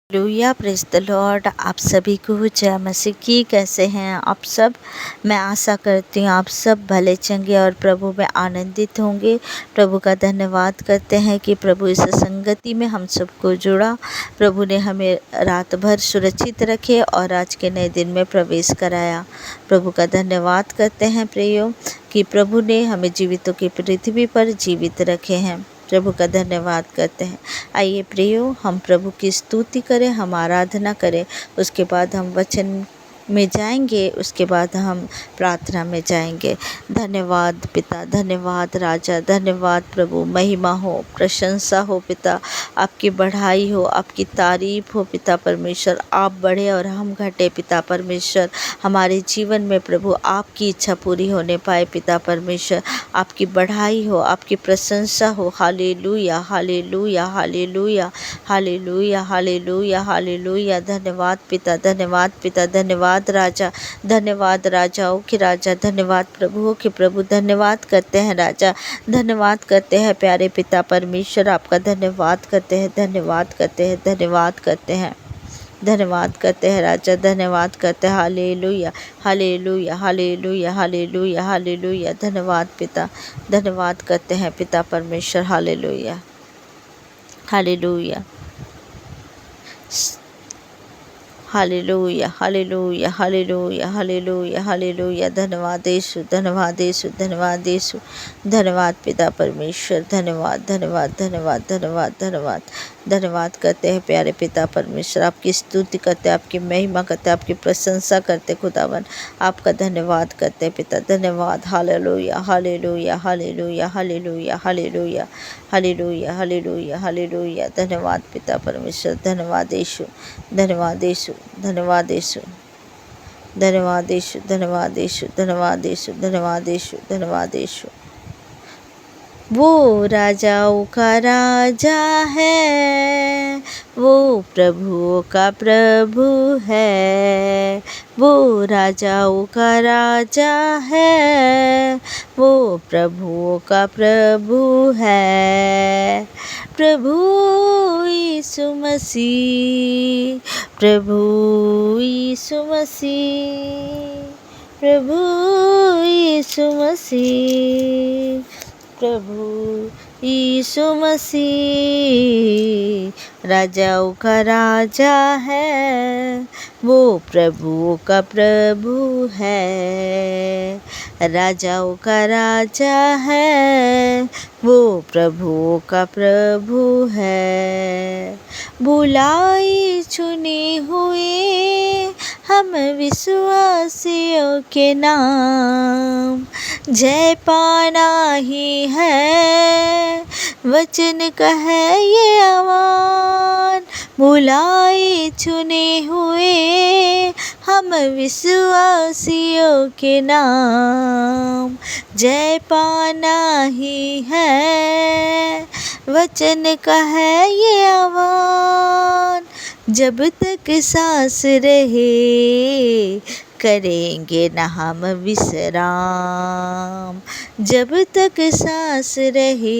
Hallelujah, praise the Lord. आप सभी को जय मसीह की। कैसे हैं आप सब? मैं आशा करती हूँ आप सब भले चंगे और प्रभु में आनंदित होंगे। प्रभु का धन्यवाद करते हैं कि प्रभु इस संगति में हम सबको जुड़ा। प्रभु ने हमें रात भर सुरक्षित रखे और आज के नए दिन में प्रवेश कराया। प्रभु का धन्यवाद करते हैं प्रियो कि प्रभु ने हमें जीवितों की पृथ्वी पर जीवित रखे हैं। प्रभु का धन्यवाद करते हैं। आइए प्रियो, हम प्रभु की स्तुति करें, हम आराधना करें। उसके बाद हम वचन में जाएंगे, उसके बाद हम प्रार्थना में जाएंगे। धन्यवाद पिता, धन्यवाद राजा, धन्यवाद प्रभु। महिमा हो, प्रशंसा हो पिता, आपकी बढ़ाई हो, आपकी तारीफ हो पिता परमेश्वर। आप बढ़े और हम घटे पिता परमेश्वर। हमारे जीवन में प्रभु आपकी इच्छा पूरी होने पाए पिता परमेश्वर। आपकी बढ़ाई हो, आपकी प्रशंसा हो। Hallelujah, hallelujah, hallelujah, hallelujah, hallelujah, hallelujah. धन्यवाद पिता, धन्यवाद पिता, धन्यवाद राजा, धन्यवाद राजाओं के राजा, धन्यवाद प्रभुओं के प्रभु। धन्यवाद करते हैं राजा, धन्यवाद करते हैं प्यारे पिता परमेश्वर। आपका धन्यवाद करते हैं, धन्यवाद करते हैं, धन्यवाद करते हैं, धन्यवाद करते हैं राजा, धन्यवाद करते हैं। Hallelujah, hallelujah, hallelujah, hallelujah, hallelujah. धन्यवाद पिता, धन्यवाद करते हैं पिता परमेश्वर। Hallelujah, hallelujah, hallelujah, hallelujah, hallelujah, hallelujah, hallelujah. धन्यवाद यीशु, धन्यवाद यीशु, धन्यवाद यीशु, धन्यवाद पिता परमेश्वर। धन्यवाद, धन्यवाद, धन्यवाद, धन्यवाद, धन्यवाद, धन्यवाद करते हैं प्यारे पिता परमेश्वर। आपकी स्तुति करते, आपकी महिमा करते, आपकी प्रशंसा करते खुदावन। आपका धन्यवाद करते पिता, धन्यवाद। Hallelujah, hallelujah, hallelujah, hallelujah, hallelujah, hallelujah, hallelujah, hallelujah. धन्यवाद पिता परमेश्वर। धन्यवाद यीशु, धन्यवाद यीशु, धन्यवाद यीशु, धन्यवाद यीशु, धन्यवाद यीशु, धन्यवाद यीशु, धन्यवाद यीशु, धन्यवाद यीशु। वो राजाओं का राजा है, वो प्रभुओं का प्रभु है। वो राजाओं का राजा है, वो प्रभुओं का प्रभु है। प्रभु यीशु मसीह, प्रभु यीशु मसीह, प्रभु यीशु मसीह, प्रभु यीशु मसीह। राजाओं का राजा है, वो प्रभुओं का प्रभु है। राजाओं का राजा है, वो प्रभुओं का प्रभु है। बुलाई चुने हुए हम विश्वासियों के नाम, जय पाना ही है वचन का है ये आह्वान। बुलाए चुने हुए हम विश्वासियों के नाम, जय पाना ही है वचन का है ये आह्वान। जब तक सांस रहे करेंगे न हम विश्राम, जब तक सांस रहे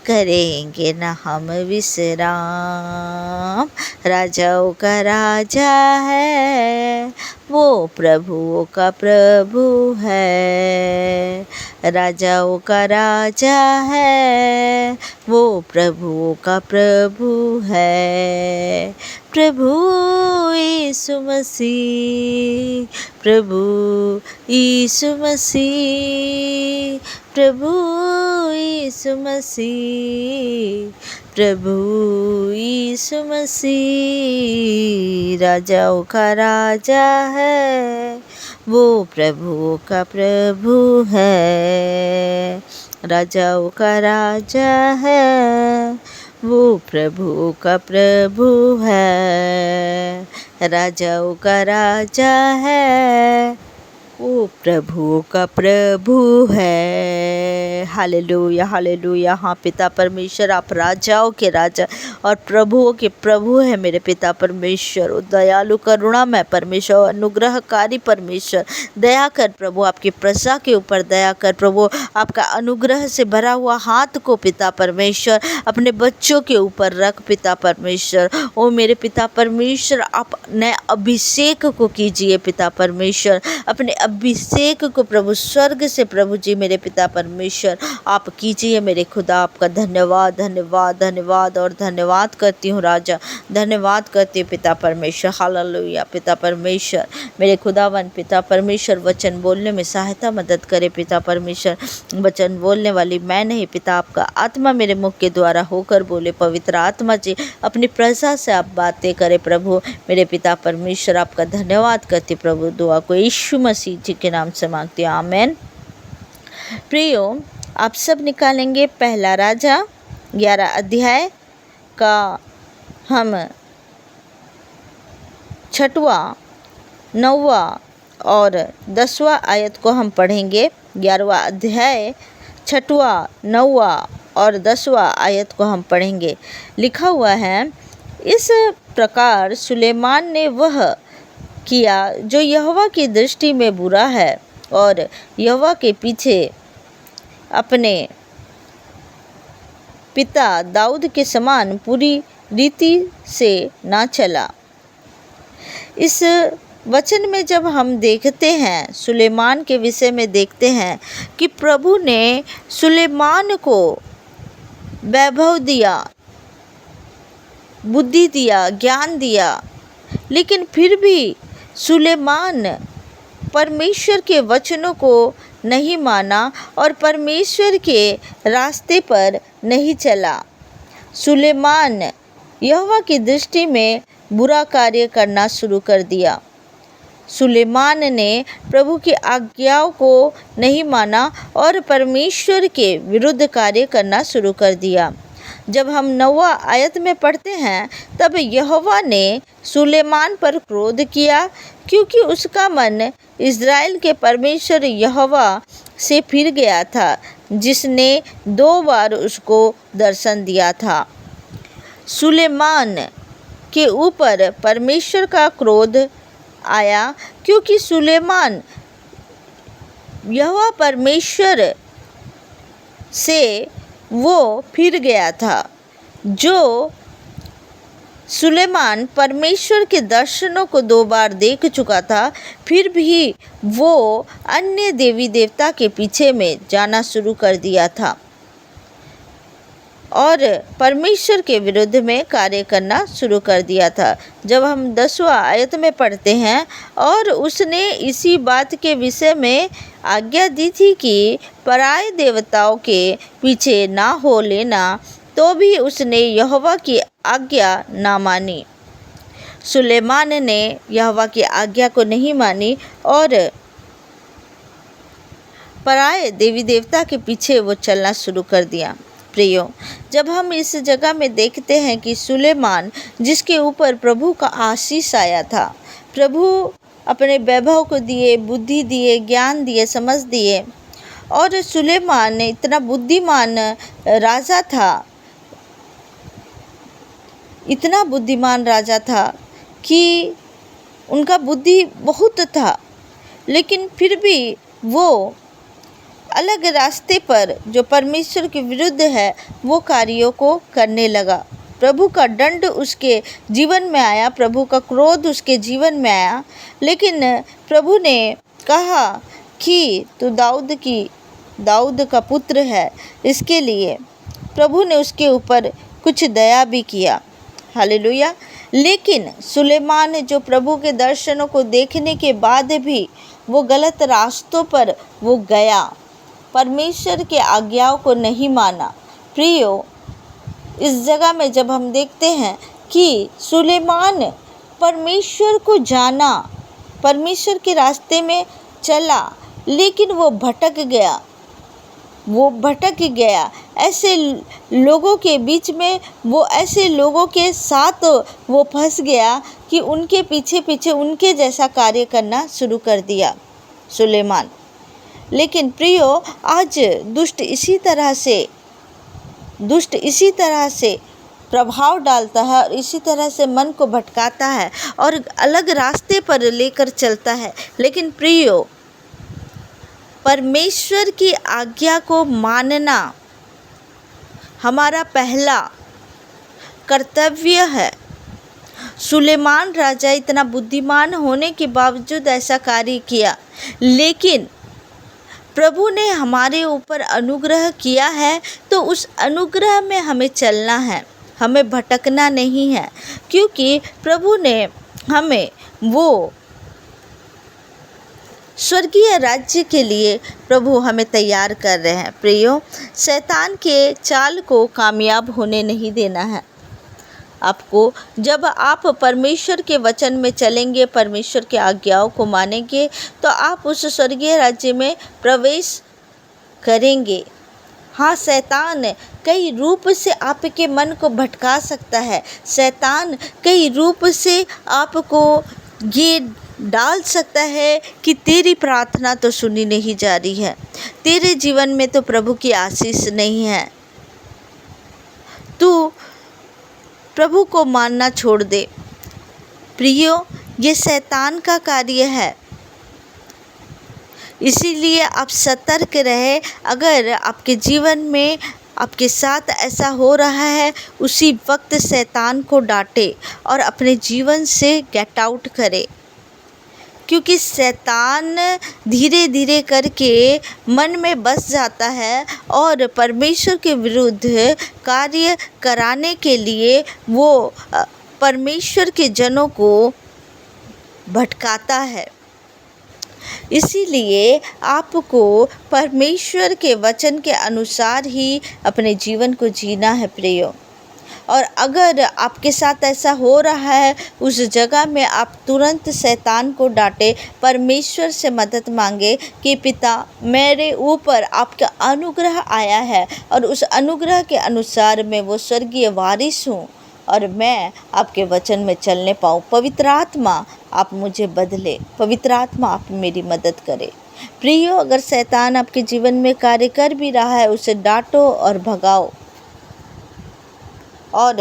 करेंगे न हम विश्राम। राजाओं का राजा है, वो प्रभुओं का प्रभु है। राजाओं का राजा है, वो प्रभुओं का प्रभु है। प्रभु यीशु मसीह, प्रभु यीशु मसीह, प्रभु यीशु मसीह, प्रभु यीशु मसीह। राजाओं का राजा है, वो प्रभुओं का प्रभु है। राजाओं का राजा है, वो प्रभु का प्रभु है। राजाओं का राजा है, ओ प्रभुओं का प्रभु है। Hallelujah hallelujah. हाँ पिता परमेश्वर, आप राजाओं के राजा और प्रभुओं के प्रभु है मेरे पिता परमेश्वर। ओ दयालु करुणामय परमेश्वर, अनुग्रहकारी परमेश्वर, दया कर प्रभु, आपकी प्रजा के ऊपर दया कर प्रभु। आपका अनुग्रह से भरा हुआ हाथ को पिता परमेश्वर अपने बच्चों के ऊपर रख पिता परमेश्वर। ओ मेरे पिता परमेश्वर, आप नए अभिषेक को कीजिए पिता परमेश्वर, अपने अभिषेक को प्रभु स्वर्ग से प्रभु जी मेरे पिता परमेश्वर आप कीजिए मेरे खुदा। आपका धन्यवाद धन्यवाद धन्यवाद और धन्यवाद करती हूँ राजा, धन्यवाद करती हूँ पिता परमेश्वर। हालेलुया। पिता परमेश्वर मेरे खुदावन पिता परमेश्वर, वचन बोलने में सहायता मदद करे पिता परमेश्वर। वचन बोलने वाली मैं नहीं पिता, आपका आत्मा मेरे मुख के द्वारा होकर बोले। पवित्र आत्मा जी अपनी प्रजा से आप बातें करें प्रभु मेरे पिता परमेश्वर। आपका धन्यवाद करती प्रभु। दुआ को यीशु मसीह जी के नाम से मांगती हूँ, आमेन। प्रियो, आप सब निकालेंगे पहला राजा 11 अध्याय का हम 6वां 9वां और 10वां आयत को हम पढ़ेंगे। 11वां अध्याय 6वां 9वां और 10वां आयत को हम पढ़ेंगे। लिखा हुआ है, इस प्रकार सुलेमान ने वह किया जो यहोवा की दृष्टि में बुरा है और यहोवा के पीछे अपने पिता दाऊद के समान पूरी रीति से ना चला। इस वचन में जब हम देखते हैं, सुलेमान के विषय में देखते हैं कि प्रभु ने सुलेमान को वैभव दिया, बुद्धि दिया, ज्ञान दिया, लेकिन फिर भी सुलेमान परमेश्वर के वचनों को नहीं माना और परमेश्वर के रास्ते पर नहीं चला। सुलेमान यहोवा की दृष्टि में बुरा कार्य करना शुरू कर दिया। सुलेमान ने प्रभु की आज्ञाओं को नहीं माना और परमेश्वर के विरुद्ध कार्य करना शुरू कर दिया। जब हम 9वां आयत में पढ़ते हैं, तब यहोवा ने सुलेमान पर क्रोध किया क्योंकि उसका मन इज़राइल के परमेश्वर यहोवा से फिर गया था, जिसने 2 बार उसको दर्शन दिया था। सुलेमान के ऊपर परमेश्वर का क्रोध आया क्योंकि सुलेमान यहोवा परमेश्वर से वो फिर गया था। जो सुलेमान परमेश्वर के दर्शनों को 2 बार देख चुका था, फिर भी वो अन्य देवी देवता के पीछे में जाना शुरू कर दिया था और परमेश्वर के विरुद्ध में कार्य करना शुरू कर दिया था। जब हम 10वां आयत में पढ़ते हैं, और उसने इसी बात के विषय में आज्ञा दी थी कि पराये देवताओं के पीछे ना हो लेना, तो भी उसने यहोवा की आज्ञा ना मानी। सुलेमान ने यहोवा की आज्ञा को नहीं मानी और पराये देवी देवता के पीछे वो चलना शुरू कर दिया। प्रियो, जब हम इस जगह में देखते हैं कि सुलेमान, जिसके ऊपर प्रभु का आशीष आया था, प्रभु अपने वैभव को दिए, बुद्धि दिए, ज्ञान दिए, समझ दिए, और सुलेमान इतना बुद्धिमान राजा था, इतना बुद्धिमान राजा था कि उनका बुद्धि बहुत था, लेकिन फिर भी वो अलग रास्ते पर जो परमेश्वर के विरुद्ध है वो कार्यों को करने लगा। प्रभु का दंड उसके जीवन में आया, प्रभु का क्रोध उसके जीवन में आया, लेकिन प्रभु ने कहा कि तू दाऊद का पुत्र है। इसके लिए प्रभु ने उसके ऊपर कुछ दया भी किया। हालेलुया। लेकिन सुलेमान जो प्रभु के दर्शनों को देखने के बाद भी वो गलत रास्तों पर वो गया, परमेश्वर के आज्ञाओं को नहीं माना। प्रियो, इस जगह में जब हम देखते हैं कि सुलेमान परमेश्वर को जाना, परमेश्वर के रास्ते में चला, लेकिन वो भटक गया। ऐसे लोगों के बीच में, वो ऐसे लोगों के साथ वो फंस गया कि उनके पीछे पीछे उनके जैसा कार्य करना शुरू कर दिया। सुलेमान। लेकिन प्रियो, आज दुष्ट इसी तरह से प्रभाव डालता है और इसी तरह से मन को भटकाता है और अलग रास्ते पर लेकर चलता है। लेकिन प्रियो, परमेश्वर की आज्ञा को मानना हमारा पहला कर्तव्य है। सुलेमान राजा इतना बुद्धिमान होने के बावजूद ऐसा कार्य किया, लेकिन प्रभु ने हमारे ऊपर अनुग्रह किया है, तो उस अनुग्रह में हमें चलना है, हमें भटकना नहीं है, क्योंकि प्रभु ने हमें वो स्वर्गीय राज्य के लिए प्रभु हमें तैयार कर रहे हैं। प्रियो, शैतान के चाल को कामयाब होने नहीं देना है आपको। जब आप परमेश्वर के वचन में चलेंगे, परमेश्वर की आज्ञाओं को मानेंगे, तो आप उस स्वर्गीय राज्य में प्रवेश करेंगे। हाँ, शैतान कई रूप से आपके मन को भटका सकता है। शैतान कई रूप से आपको ये डाल सकता है कि तेरी प्रार्थना तो सुनी नहीं जा रही है, तेरे जीवन में तो प्रभु की आशीष नहीं है, तू प्रभु को मानना छोड़ दे। प्रियो, ये शैतान का कार्य है, इसीलिए आप सतर्क रहे। अगर आपके जीवन में आपके साथ ऐसा हो रहा है, उसी वक्त शैतान को डांटे और अपने जीवन से गेट आउट करे, क्योंकि शैतान धीरे धीरे करके मन में बस जाता है और परमेश्वर के विरुद्ध कार्य कराने के लिए वो परमेश्वर के जनों को भटकाता है। इसीलिए आपको परमेश्वर के वचन के अनुसार ही अपने जीवन को जीना है प्रियो। और अगर आपके साथ ऐसा हो रहा है, उस जगह में आप तुरंत शैतान को डांटे, परमेश्वर से मदद मांगे कि पिता, मेरे ऊपर आपका अनुग्रह आया है और उस अनुग्रह के अनुसार मैं वो स्वर्गीय वारिस हूँ और मैं आपके वचन में चलने पाऊँ। पवित्र आत्मा आप मुझे बदले, पवित्र आत्मा आप मेरी मदद करे। प्रियो, अगर शैतान आपके जीवन में कार्य कर भी रहा है, उसे डांटो और भगाओ और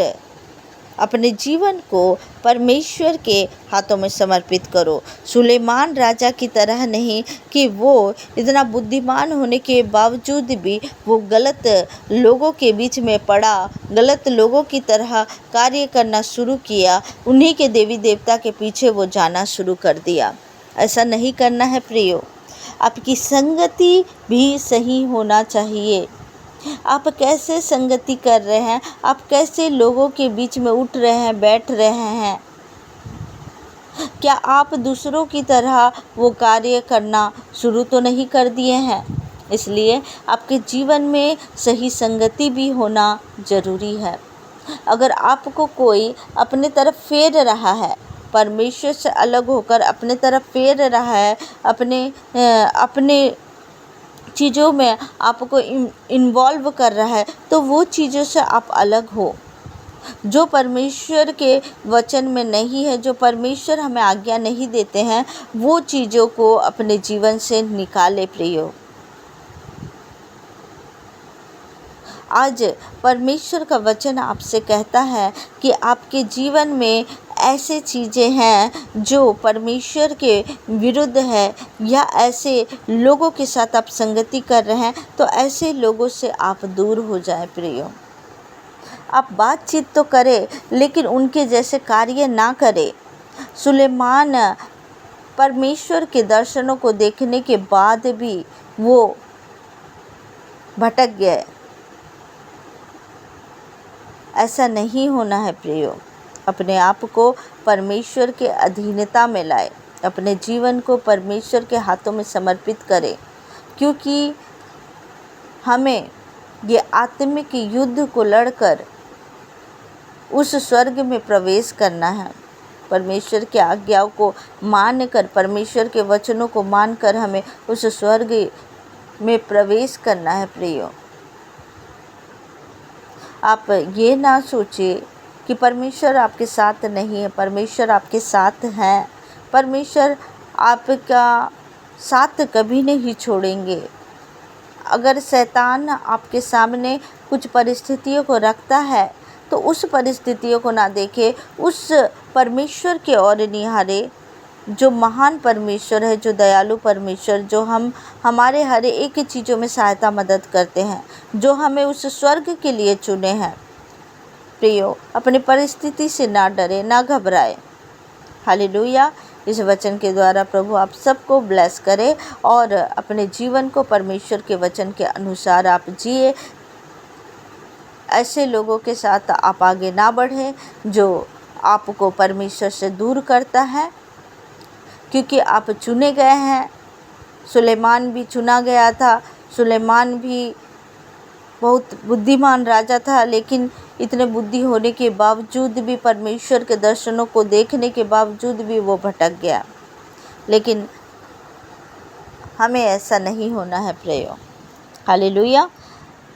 अपने जीवन को परमेश्वर के हाथों में समर्पित करो। सुलेमान राजा की तरह नहीं कि वो इतना बुद्धिमान होने के बावजूद भी वो गलत लोगों के बीच में पड़ा, गलत लोगों की तरह कार्य करना शुरू किया, उन्हीं के देवी देवता के पीछे वो जाना शुरू कर दिया। ऐसा नहीं करना है प्रियो। आपकी संगति भी सही होना चाहिए। आप कैसे संगति कर रहे हैं, आप कैसे लोगों के बीच में उठ रहे हैं, बैठ रहे हैं, क्या आप दूसरों की तरह वो कार्य करना शुरू तो नहीं कर दिए हैं? इसलिए आपके जीवन में सही संगति भी होना ज़रूरी है। अगर आपको कोई अपने तरफ फेर रहा है, परमेश्वर से अलग होकर अपने तरफ फेर रहा है, अपने चीज़ों में आपको इन्वॉल्व कर रहा है, तो वो चीज़ों से आप अलग हो। जो परमेश्वर के वचन में नहीं है, जो परमेश्वर हमें आज्ञा नहीं देते हैं, वो चीज़ों को अपने जीवन से निकाले प्रियो। आज परमेश्वर का वचन आपसे कहता है कि आपके जीवन में ऐसे चीज़ें हैं जो परमेश्वर के विरुद्ध है, या ऐसे लोगों के साथ आप संगति कर रहे हैं, तो ऐसे लोगों से आप दूर हो जाएं प्रियो। आप बातचीत तो करें, लेकिन उनके जैसे कार्य ना करें। सुलेमान परमेश्वर के दर्शनों को देखने के बाद भी वो भटक गए। ऐसा नहीं होना है प्रियो। अपने आप को परमेश्वर के अधीनता में लाए, अपने जीवन को परमेश्वर के हाथों में समर्पित करें, क्योंकि हमें ये आत्मिक युद्ध को लड़कर उस स्वर्ग में प्रवेश करना है। परमेश्वर की आज्ञाओं को मानकर, परमेश्वर के वचनों को मानकर हमें उस स्वर्ग में प्रवेश करना है प्रियो। आप ये ना सोचिए कि परमेश्वर आपके साथ नहीं है। परमेश्वर आपके साथ हैं। परमेश्वर आपका साथ कभी नहीं छोड़ेंगे। अगर शैतान आपके सामने कुछ परिस्थितियों को रखता है तो उस परिस्थितियों को ना देखे, उस परमेश्वर की ओर निहारे जो महान परमेश्वर है, जो दयालु परमेश्वर, जो हमारे हर एक चीज़ों में सहायता मदद करते हैं, जो हमें उस स्वर्ग के लिए चुने हैं। प्रियो, अपनी परिस्थिति से ना डरे, ना घबराए। हालेलुया। इस वचन के द्वारा प्रभु आप सबको ब्लेस करे और अपने जीवन को परमेश्वर के वचन के अनुसार आप जिए। ऐसे लोगों के साथ आप आगे ना बढ़ें जो आपको परमेश्वर से दूर करता है, क्योंकि आप चुने गए हैं। सुलेमान भी चुना गया था। सुलेमान भी बहुत बुद्धिमान राजा था, लेकिन इतने बुद्धि होने के बावजूद भी, परमेश्वर के दर्शनों को देखने के बावजूद भी वो भटक गया। लेकिन हमें ऐसा नहीं होना है प्रियो। हालेलुया।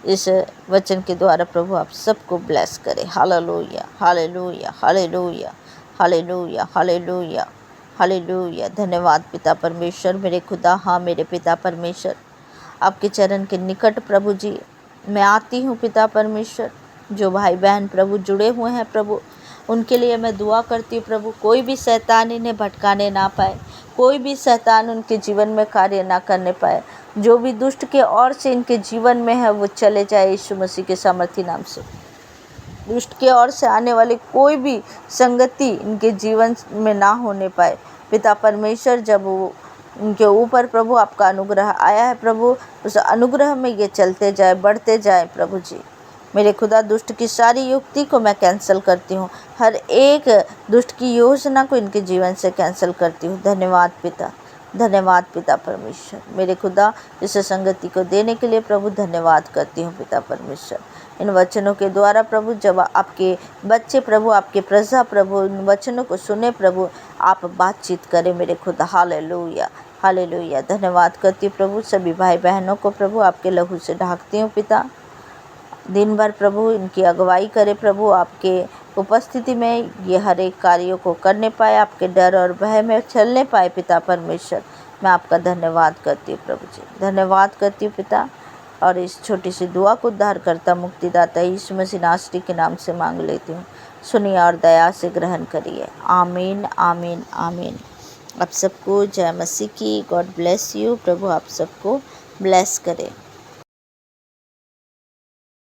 इस वचन के द्वारा प्रभु आप सबको ब्लेस करे। Hallelujah, hallelujah, hallelujah, hallelujah, hallelujah, hallelujah. धन्यवाद पिता परमेश्वर, मेरे खुदा, हाँ मेरे पिता परमेश्वर, आपके चरण के निकट प्रभु जी मैं आती हूँ। पिता परमेश्वर, जो भाई बहन प्रभु जुड़े हुए हैं प्रभु, उनके लिए मैं दुआ करती हूँ प्रभु, कोई भी शैतान इन्हें भटकाने ना पाए, कोई भी शैतान उनके जीवन में कार्य ना करने पाए। जो भी दुष्ट के ओर से इनके जीवन में है वो चले जाए यीशु मसीह के सामर्थी नाम से। दुष्ट के ओर से आने वाली कोई भी संगति इनके जीवन में ना होने पाए। पिता परमेश्वर, जब वो उनके ऊपर प्रभु आपका अनुग्रह आया है प्रभु, उस अनुग्रह में ये चलते जाए, बढ़ते जाए प्रभु जी। मेरे खुदा, दुष्ट की सारी युक्ति को मैं कैंसिल करती हूँ, हर एक दुष्ट की योजना को इनके जीवन से कैंसिल करती हूँ। धन्यवाद पिता, धन्यवाद पिता परमेश्वर। मेरे खुदा, इस संगति को देने के लिए प्रभु धन्यवाद करती हूँ पिता परमेश्वर। इन वचनों के द्वारा प्रभु, जब आपके बच्चे प्रभु, आपके प्रजा प्रभु इन वचनों को सुने प्रभु, आप बातचीत करें मेरे खुदा। Hallelujah, hallelujah. धन्यवाद करती हूँ प्रभु। सभी भाई बहनों को प्रभु आपके लहू से ढांकती हूँ पिता। दिन भर प्रभु इनकी अगुवाई करे प्रभु, आपके उपस्थिति में ये हर एक कार्यों को करने पाए, आपके डर और भय में चलने पाए पिता परमेश्वर। मैं आपका धन्यवाद करती हूँ प्रभु जी, धन्यवाद करती हूँ पिता। और इस छोटी सी दुआ को उद्धारकर्ता मुक्तिदाता यीशु मसीह नासरी के नाम से मांग लेती हूँ। सुनिए और दया से ग्रहण करिए। आमीन, आमीन, आमीन। आप सबको जय मसीह की। God bless you. प्रभु आप सबको ब्लेस करे।